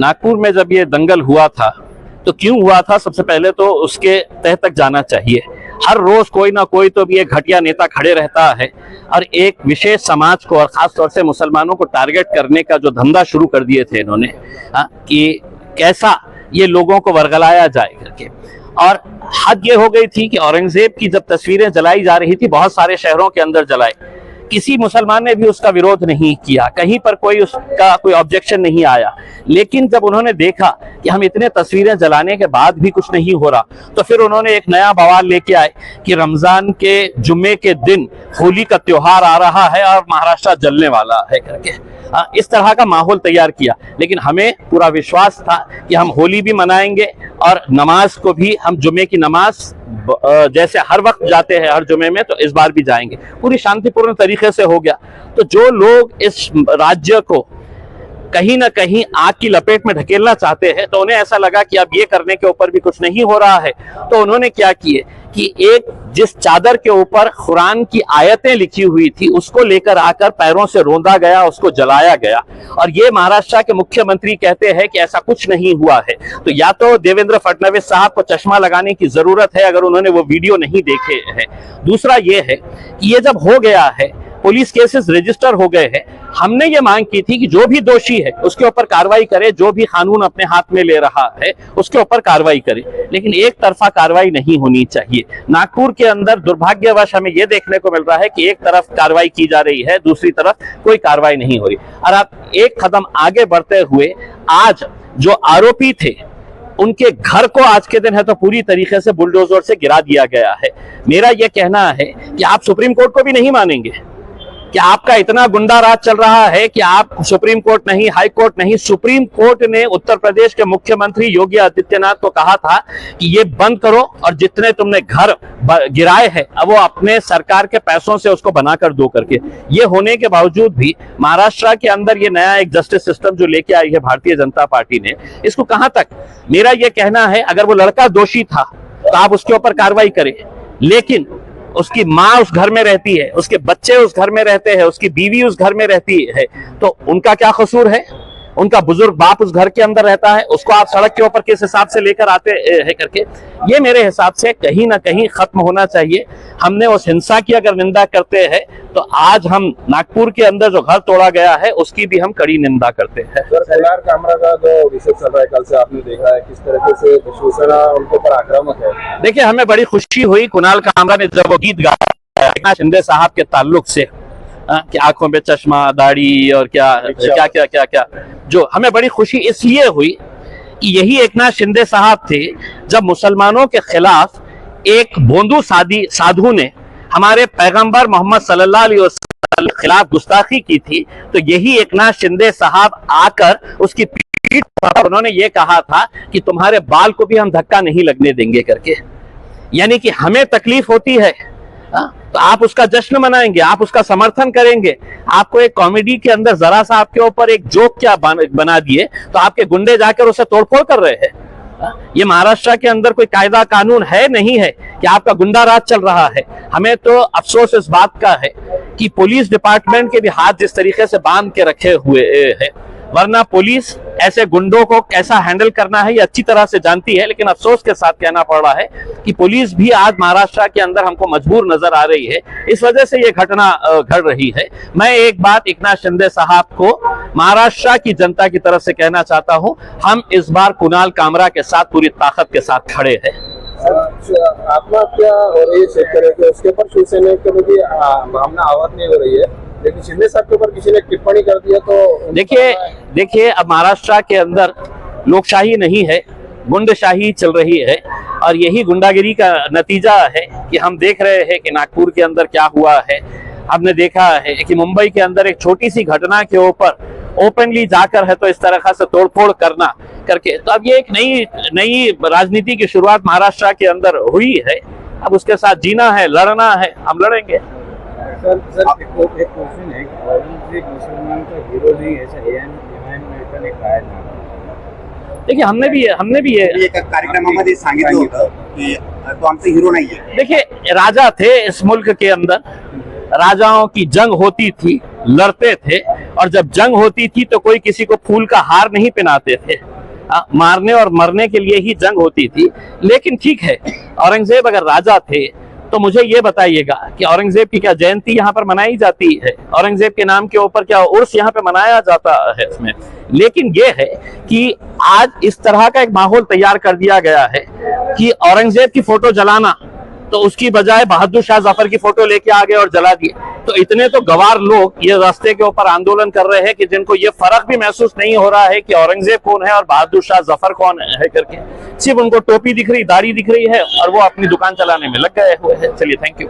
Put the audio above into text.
नागपुर में जब ये दंगल हुआ था तो क्यों हुआ था, सबसे पहले तो उसके तह तक जाना चाहिए। हर रोज कोई ना कोई तो भी एक घटिया नेता खड़े रहता है और एक विशेष समाज को और खासतौर से मुसलमानों को टारगेट करने का जो धंधा शुरू कर दिए थे इन्होंने, कि कैसा ये लोगों को वर्गलाया जाए करके। और हद ये हो गई थी कि औरंगजेब की जब तस्वीरें जलाई जा रही थी, बहुत सारे शहरों के अंदर जलाई, किसी मुसलमान ने भी उसका विरोध नहीं किया, कहीं पर कोई उसका कोई ऑब्जेक्शन नहीं आया। लेकिन जब उन्होंने देखा कि हम इतने तस्वीरें जलाने के बाद भी कुछ नहीं हो रहा, तो फिर उन्होंने एक नया बवाल लेके आए कि रमजान के जुम्मे के दिन होली का त्योहार आ रहा है और महाराष्ट्र जलने वाला है करके इस तरह का माहौल तैयार किया। लेकिन हमें पूरा विश्वास था कि हम होली भी मनाएंगे और नमाज को भी, हम जुम्मे की नमाज जैसे हर वक्त जाते हैं हर जुम्मे में, तो इस बार भी जाएंगे। पूरी शांतिपूर्ण तरीके से हो गया। तो जो लोग इस राज्य को कहीं ना कहीं आग की लपेट में ढकेलना चाहते हैं, तो उन्हें ऐसा लगा कि अब ये करने के ऊपर भी कुछ नहीं हो रहा है, तो उन्होंने क्या किए कि एक जिस चादर के ऊपर कुरान की आयतें लिखी हुई थी उसको लेकर आकर पैरों से रौंदा गया, उसको जलाया गया। और ये महाराष्ट्र के मुख्यमंत्री कहते हैं कि ऐसा कुछ नहीं हुआ है। तो या तो देवेंद्र फडणवीस साहब को चश्मा लगाने की जरूरत है अगर उन्होंने वो वीडियो नहीं देखे हैं। दूसरा ये है कि ये जब हो गया है, पुलिस केसेस रजिस्टर हो गए हैं, हमने ये मांग की थी कि जो भी दोषी है उसके ऊपर कार्रवाई करे, जो भी कानून अपने हाथ में ले रहा है उसके ऊपर कार्रवाई करे। लेकिन एक तरफा कार्रवाई नहीं होनी चाहिए। नागपुर के अंदर दुर्भाग्यवश हमें यह देखने को मिल रहा है कि एक तरफ कार्रवाई की जा रही है, दूसरी तरफ कोई कार्रवाई नहीं हो रही। और आप एक कदम आगे बढ़ते हुए आज जो आरोपी थे उनके घर को आज के दिन है तो पूरी तरीके से बुलडोजर से गिरा दिया गया है। मेरा यह कहना है कि आप सुप्रीम कोर्ट को भी नहीं मानेंगे कि आपका इतना गुंडा राज चल रहा है कि आप सुप्रीम कोर्ट नहीं, हाई कोर्ट नहीं, सुप्रीम कोर्ट ने उत्तर प्रदेश के मुख्यमंत्री योगी आदित्यनाथ को कहा था कि ये बंद करो और जितने तुमने घर गिराए हैं अब वो अपने सरकार के पैसों से उसको बनाकर दो करके। ये होने के बावजूद भी महाराष्ट्र के अंदर ये नया एक जस्टिस सिस्टम जो लेके आई है भारतीय जनता पार्टी ने, इसको कहां तक, मेरा ये कहना है अगर वो लड़का दोषी था तो आप उसके ऊपर कार्रवाई करें, लेकिन उसकी माँ उस घर में रहती है, उसके बच्चे उस घर में रहते हैं, उसकी बीवी उस घर में रहती है, तो उनका क्या कसूर है? उनका बुजुर्ग बाप उस घर के अंदर रहता है, उसको आप सड़क के ऊपर किस हिसाब से लेकर आते हैं करके, ये मेरे हिसाब से कहीं ना कहीं खत्म होना चाहिए। हमने उस हिंसा की अगर निंदा करते हैं तो आज हम नागपुर के अंदर जो घर तोड़ा गया है उसकी भी हम कड़ी निंदा करते हैं। कुणाल कामरा का जो विषय चल रहा है, कल से आपने देखा है किस तरीके से शिवसेना उनके ऊपर आक्रामक है। देखिए, हमें बड़ी खुशी हुई कुणाल कामरा ने जब वो गीत गाया एकनाथ शिंदे साहब के ताल्लुक से कि आंखों पे चश्मा, दाढ़ी और क्या क्या क्या क्या क्या, जो हमें बड़ी खुशी इसलिए हुई कि यही एकनाथ शिंदे साहब थे जब मुसलमानों के खिलाफ एक बोंदू साधु ने हमारे पैगंबर मोहम्मद सल्लल्लाहु अलैहि वसल्लम के खिलाफ गुस्ताखी की थी, तो यही एकनाथ शिंदे साहब आकर उसकी पीठ पर उन्होंने ये कहा था कि तुम्हारे बाल को भी हम धक्का नहीं लगने देंगे करके। यानी कि हमें तकलीफ होती है तो आप उसका जश्न मनाएंगे, आप उसका समर्थन करेंगे। आपको एक कॉमेडी के अंदर जरा सा आपके ऊपर एक जोक क्या बना दिए तो आपके गुंडे जाकर उसे तोड़फोड़ कर रहे हैं। ये महाराष्ट्र के अंदर कोई कायदा कानून है नहीं है कि आपका गुंडा राज चल रहा है। हमें तो अफसोस इस बात का है कि पुलिस डिपार्टमेंट के भी हाथ जिस तरीके से बांध के रखे हुए हैं, वरना पुलिस ऐसे गुंडों को कैसा हैंडल करना है ये अच्छी तरह से जानती है। लेकिन अफसोस के साथ कहना पड़ रहा है कि पुलिस भी आज महाराष्ट्र के अंदर हमको मजबूर नजर आ रही है, इस वजह से ये घटना घट रही है। मैं एक बात एकनाथ शिंदे साहब को महाराष्ट्र की जनता की तरफ से कहना चाहता हूं, हम इस बार कुणाल कामरा के साथ पूरी ताकत के साथ खड़े हैं। आत्महत्या हो रही है शेतकरी के, उसके ऊपर शिवसेना के भी भावना आवाज नहीं हो रही है, लेकिन शिंदे साहब के ऊपर किसी ने टिप्पणी कर दिया तो देखिए अब महाराष्ट्र के अंदर लोकशाही नहीं है, गुंडाशाही चल रही है और यही गुंडागिरी का नतीजा है कि हम देख रहे हैं कि नागपुर के अंदर क्या हुआ है। हमने देखा है कि मुंबई के अंदर एक छोटी सी घटना के ऊपर ओपनली जाकर है तो इस तरह से तोड़फोड़ करना करके, तो अब ये एक नई राजनीति की शुरुआत महाराष्ट्र के अंदर हुई है। अब उसके साथ जीना है, लड़ना है, हम लड़ेंगे। सर एक क्वेश्चन है, औरंगजेब मुसलमान का हीरो नहीं ऐसा नेता ने कहा है। देखिए, हमने भी ये कार्यक्रमामध्ये सांगितलं होतं की तो आमचा हीरो नाहीये। देखिए, राजा थे इस मुल्क के अंदर, राजाओं की जंग होती थी, लड़ते थे, और जब जंग होती थी तो कोई किसी को फूल का हार नहीं पहनाते थे। मारने और मरने के लिए ही जंग होती थी। लेकिन ठीक है, औरंगजेब अगर राजा थे तो मुझे ये बताइएगा कि औरंगजेब की क्या जयंती यहाँ पर मनाई जाती है? औरंगजेब के नाम के ऊपर क्या उर्स यहाँ पे मनाया जाता है इसमें? लेकिन ये है कि आज इस तरह का एक माहौल तैयार कर दिया गया है कि औरंगजेब की फोटो जलाना, तो उसकी बजाय बहादुर शाह जफर की फोटो लेके आ गए और जला दिए। तो इतने तो गवार लोग ये रास्ते के ऊपर आंदोलन कर रहे हैं कि जिनको ये फर्क भी महसूस नहीं हो रहा है कि औरंगजेब कौन है और बहादुर शाह जफर कौन है करके। सिर्फ उनको टोपी दिख रही, दाढ़ी दिख रही है और वो अपनी दुकान चलाने में लग गए हुए हैं। चलिए, थैंक यू।